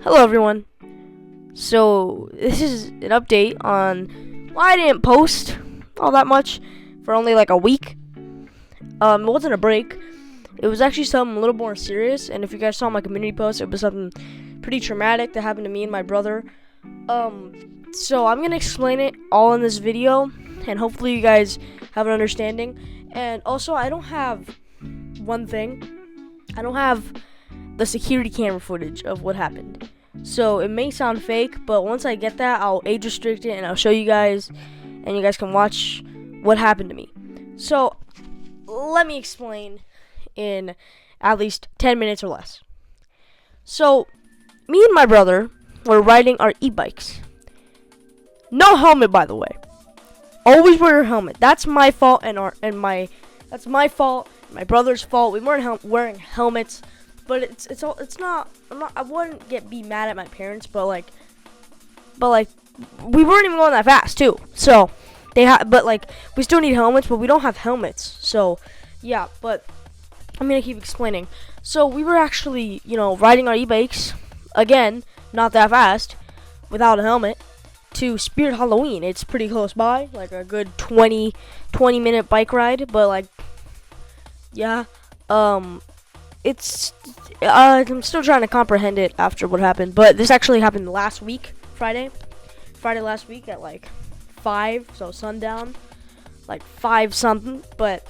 Hello everyone. So this is an update on why I didn't post all that much for only like a week. It wasn't a break. It was actually something a little more serious, and if you guys saw my community post, it was something pretty traumatic that happened to me and my brother. So I'm gonna explain it all in this video, and hopefully you guys have an understanding. And also, I don't have one thing. I don't have the security camera footage of what happened. So it may sound fake, but once I get that, I'll age restrict it and I'll show you guys, and you guys can watch what happened to me. So let me explain in at least 10 minutes or less. So me and my brother were riding our e-bikes. No helmet, by the way. Always wear your helmet. That's my fault that's my fault. My brother's fault. We weren't wearing helmets. But I wouldn't be mad at my parents, but we weren't even going that fast too. So we still need helmets, but we don't have helmets. So yeah, but I'm gonna keep explaining. So we were actually, riding our e-bikes again, not that fast, without a helmet, to Spirit Halloween. It's pretty close by, like a good 20-minute bike ride. But yeah, I'm still trying to comprehend it after what happened, but this actually happened last week, Friday last week at 5, so sundown, 5 something. But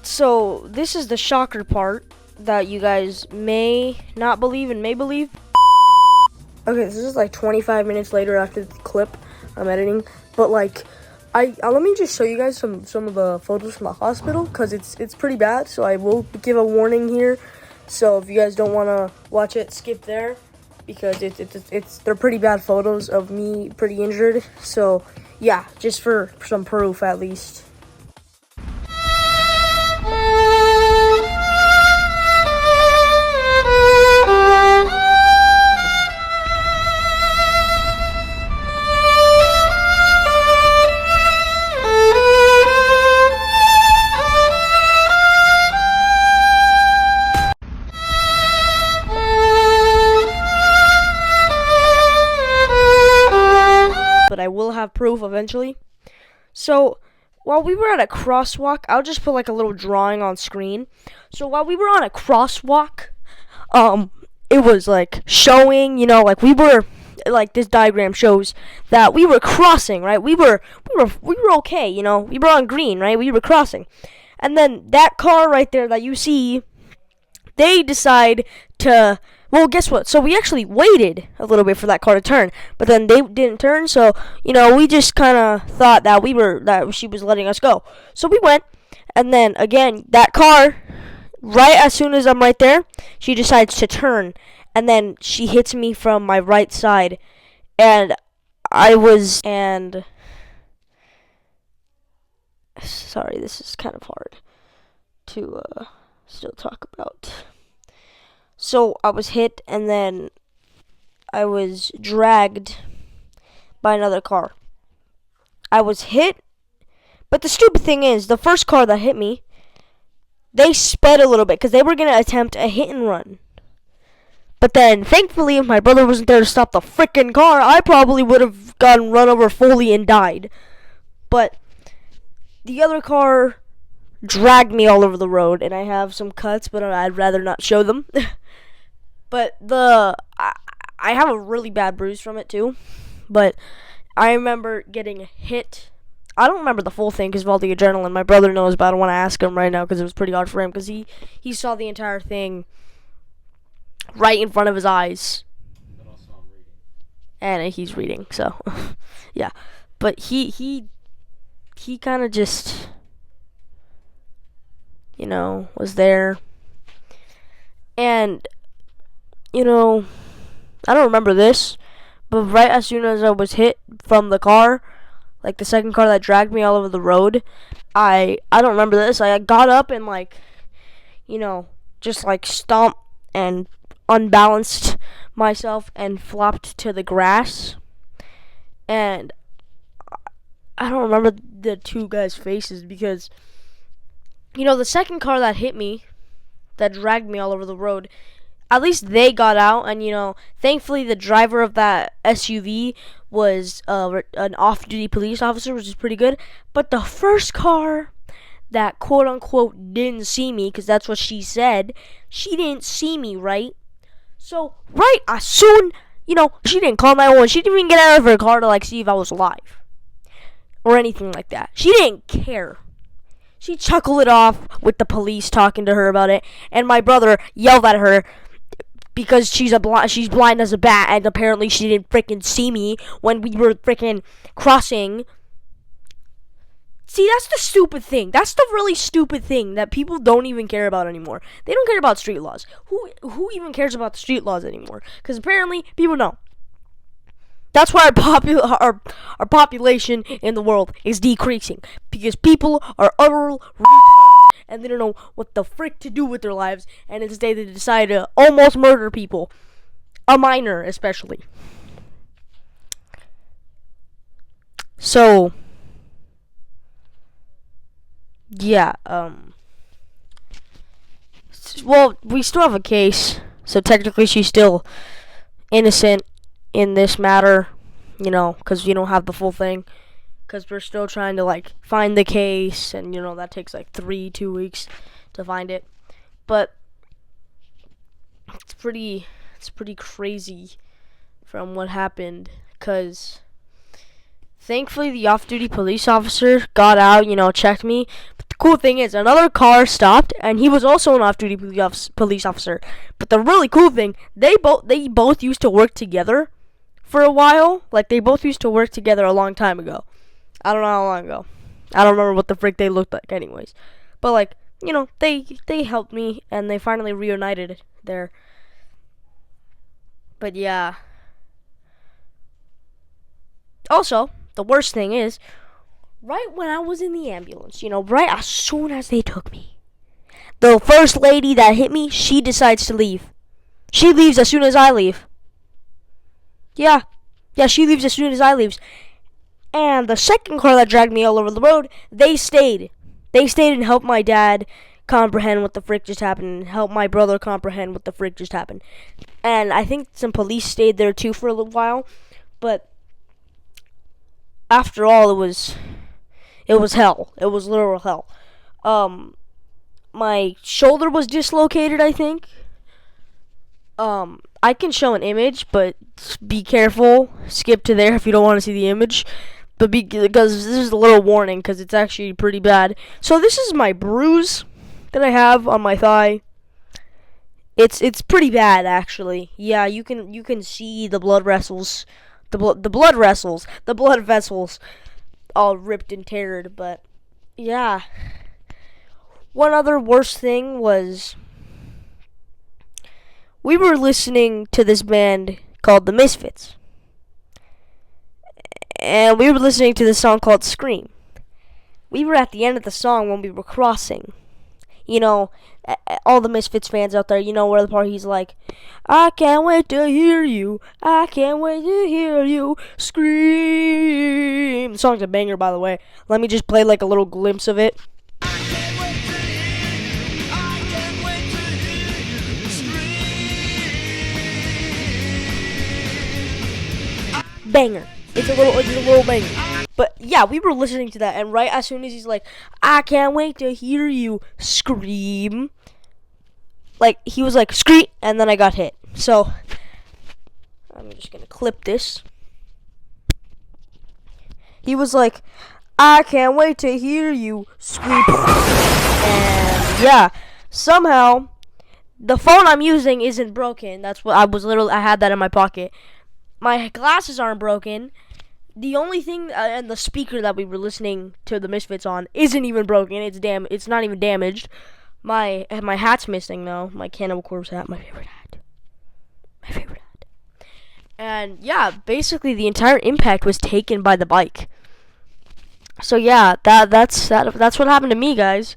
so this is the shocker part that you guys may not believe and may believe. Okay, this is 25 minutes later after the clip I'm editing, but let me just show you guys some of the photos from the hospital, because it's pretty bad. So I will give a warning here. So if you guys don't want to watch it, skip there, because they're pretty bad photos of me pretty injured. So yeah, just for some proof at least. But I will have proof eventually. So while we were at a crosswalk, I'll just put a little drawing on screen. So while we were on a crosswalk, it was showing, we were this diagram shows that we were crossing, right? We were okay, we were on green, right? We were crossing. And then that car right there that you see, they decide to, well, guess what? So we actually waited a little bit for that car to turn, but then they didn't turn. So we just kind of thought that she was letting us go. So we went, and then again, that car, right as soon as I'm right there, she decides to turn, and then she hits me from my right side, and sorry, this is kind of hard to still talk about. So I was hit, and then I was dragged by another car. I was hit, but the stupid thing is, the first car that hit me, they sped a little bit because they were going to attempt a hit and run. But then, thankfully, if my brother wasn't there to stop the frickin' car, I probably would have gotten run over fully and died. But the other car dragged me all over the road, and I have some cuts, but I'd rather not show them. But I have a really bad bruise from it too. But I remember getting hit. I don't remember the full thing because of all the adrenaline. My brother knows, but I don't want to ask him right now because it was pretty hard for him, because he saw the entire thing right in front of his eyes. But also I'm reading. And he's reading, so yeah. But he kind of just was there. And I don't remember this, but right as soon as I was hit from the car, the second car that dragged me all over the road, I don't remember this. I got up and just stomped and unbalanced myself and flopped to the grass. And I don't remember the two guys' faces, because the second car that hit me, that dragged me all over the road, at least they got out, and thankfully the driver of that SUV was an off-duty police officer, which is pretty good. But the first car that quote unquote didn't see me, because that's what she said, she didn't see me, right? So right as soon, she didn't call 911. She didn't even get out of her car to see if I was alive or anything like that. She didn't care. She chuckled it off with the police talking to her about it, and my brother yelled at her because she's blind as a bat, and apparently she didn't freaking see me when we were freaking crossing. See, that's the stupid thing. That's the really stupid thing that people don't even care about anymore. They don't care about street laws. Who even cares about the street laws anymore? Because apparently people don't. That's why our population in the world is decreasing, because people are utter retards and they don't know what the frick to do with their lives, and instead they decide to almost murder people, a minor especially. So yeah, well, we still have a case, so technically she's still innocent in this matter, because we don't have the full thing, because we're still trying to find the case, and that takes 2 weeks to find it. But it's pretty crazy from what happened, because thankfully the off-duty police officer got out, checked me. But the cool thing is, another car stopped, and he was also an off-duty police officer. But the really cool thing, they both used to work together for a while. They both used to work together a long time ago. I don't know how long ago. I don't remember what the frick they looked like anyways. But they helped me, and they finally reunited there. But yeah. Also, the worst thing is, right when I was in the ambulance, right as soon as they took me, the first lady that hit me, she decides to leave. She leaves as soon as I leave. Yeah, she leaves as soon as I leave. And the second car that dragged me all over the road, they stayed. They stayed and helped my dad comprehend what the frick just happened, and helped my brother comprehend what the frick just happened. And I think some police stayed there too for a little while, but after all, it was hell. It was literal hell. My shoulder was dislocated, I think. I can show an image, but be careful. Skip to there if you don't want to see the image. But because this is a little warning, because it's actually pretty bad. So this is my bruise that I have on my thigh. It's pretty bad, actually. Yeah, you can see the blood vessels. The blood vessels all ripped and teared. But yeah, one other worst thing was we were listening to this band called The Misfits, and we were listening to this song called Scream. We were at the end of the song when we were crossing. All the Misfits fans out there, where the part he's like, I can't wait to hear you, I can't wait to hear you scream. The song's a banger, by the way. Let me just play a little glimpse of it. Banger. It's a little banger. But yeah, we were listening to that, and right as soon as he's like, I can't wait to hear you scream, he was like, scream, and then I got hit. So I'm just gonna clip this. He was like, I can't wait to hear you scream. And yeah, somehow the phone I'm using isn't broken. That's what I had that in my pocket. My glasses aren't broken. The only thing, and the speaker that we were listening to the Misfits on isn't even broken. It's not even damaged. My hat's missing though. My Cannibal Corpse hat, my favorite hat. And yeah, basically the entire impact was taken by the bike. So yeah, that's what happened to me, guys.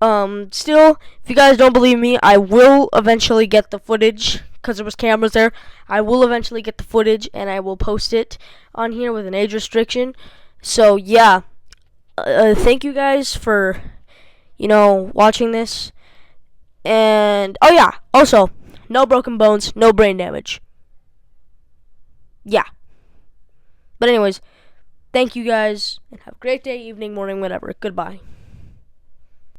Still, if you guys don't believe me, I will eventually get the footage, because there was cameras there. I will eventually get the footage, and I will post it on here with an age restriction. So yeah, thank you guys for watching this. And oh yeah, also no broken bones, no brain damage. Yeah. But anyways, thank you guys, and have a great day, evening, morning, whatever. Goodbye.